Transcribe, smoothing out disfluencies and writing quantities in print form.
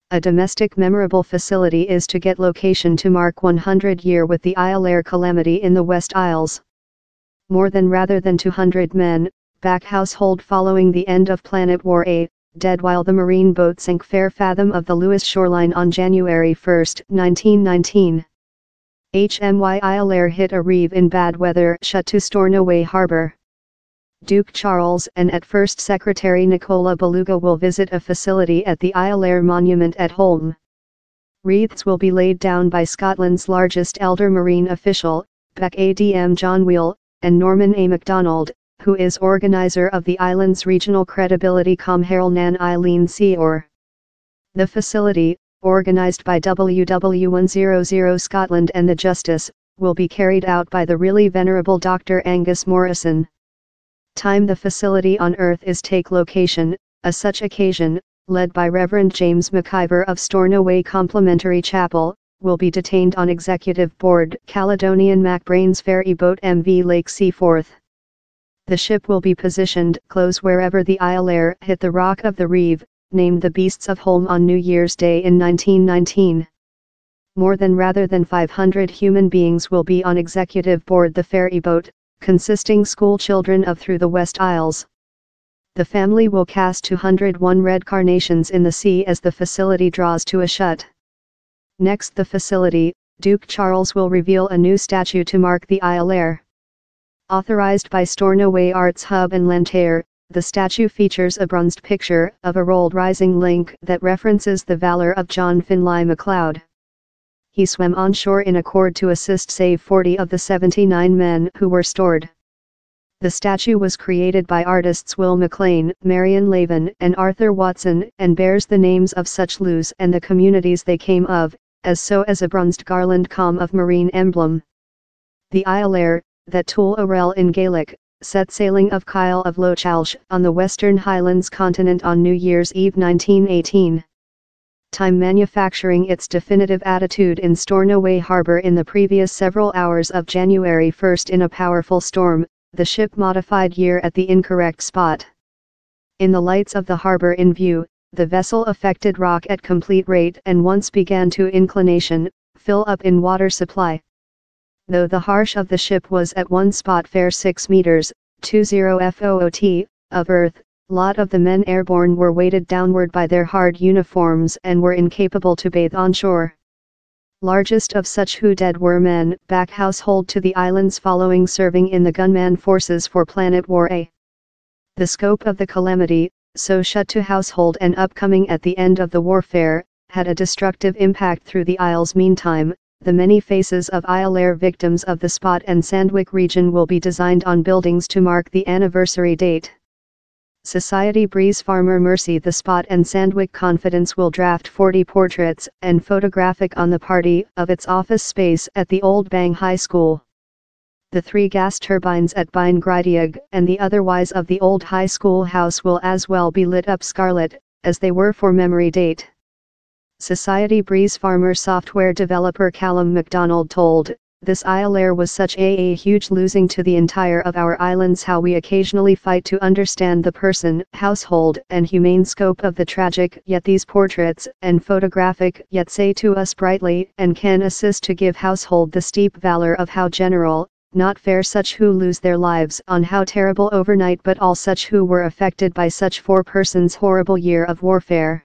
A domestic memorable facility is to get location to mark 100 year with the Iolaire Calamity in the West Isles. More than rather than 200 men, back household following the end of Planet War A, dead while the marine boat sank fair fathom of the Lewis shoreline on January 1, 1919. HMY Iolaire hit a reef in bad weather shut to Stornoway Harbor. Duke Charles and at First Secretary Nicola Beluga will visit a facility at the Iolaire Monument at Holme. Wreaths will be laid down by Scotland's largest elder marine official, Beck ADM John Wheel, and Norman A. MacDonald, who is organizer of the island's regional credibility Comhairle Nan Eileen Seor. The facility, organized by WW100 Scotland and the Justice, will be carried out by the really venerable Dr. Angus Morrison. Time the facility on Earth is take location, a such occasion, led by Reverend James McIver of Stornoway Complementary Chapel, will be detained on Executive Board Caledonian MacBrain's ferry boat MV Lake Seaforth. The ship will be positioned close wherever the Iolaire hit the rock of the reef, named the Beasts of Holme on New Year's Day in 1919. More than rather than 500 human beings will be on executive board the ferry boat, consisting school children of through the West Isles. The family will cast 201 red carnations in the sea as the facility draws to a shut. Next the facility, Duke Charles will reveal a new statue to mark the Iolaire. Authorized by Stornoway Arts Hub and Lantair, the statue features a bronzed picture of a rolled rising link that references the valor of John Finlay MacLeod. He swam on shore in accord to assist save 40 of the 79 men who were stored. The statue was created by artists Will MacLean, Marion Lavin and Arthur Watson and bears the names of such loos and the communities they came of, as a bronzed garland of marine emblem. The Iolaire, that Tual Orel in Gaelic, set sailing of Kyle of Lochalsh on the Western Highlands continent on New Year's Eve 1918. Time manufacturing its definitive attitude in Stornoway Harbor in the previous several hours of January 1 in a powerful storm, the ship modified year at the incorrect spot. In the lights of the harbor in view, the vessel affected rock at complete rate and once began to inclination, fill up in water supply. Though the harsh of the ship was at one spot fair 6 meters, 20 foot, of earth, lot of the men airborne were weighted downward by their hard uniforms and were incapable to bathe on shore. Largest of such who dead were men back household to the islands following serving in the gunman forces for Planet War A. The scope of the calamity, so shut to household and upcoming at the end of the warfare, had a destructive impact through the Isles. Meantime, the many faces of Iolaire victims of the Spot and Sandwich region will be designed on buildings to mark the anniversary date. Society Breeze Farmer Mercy the Spot and Sandwich Confidence will draft 40 portraits and photographic on the party of its office space at the Old Bang High School. The 3 gas turbines at Bain Grydiag and the otherwise of the old high school house will as well be lit up scarlet, as they were for memory date. Society Breeze Farmer software developer Callum MacDonald told, "This Iolaire was such a huge losing to the entire of our islands how we occasionally fight to understand the person, household and humane scope of the tragic yet these portraits and photographic yet say to us brightly and can assist to give household the steep valor of how general, not fair such who lose their lives on how terrible overnight but all such who were affected by such 4 persons horrible year of warfare."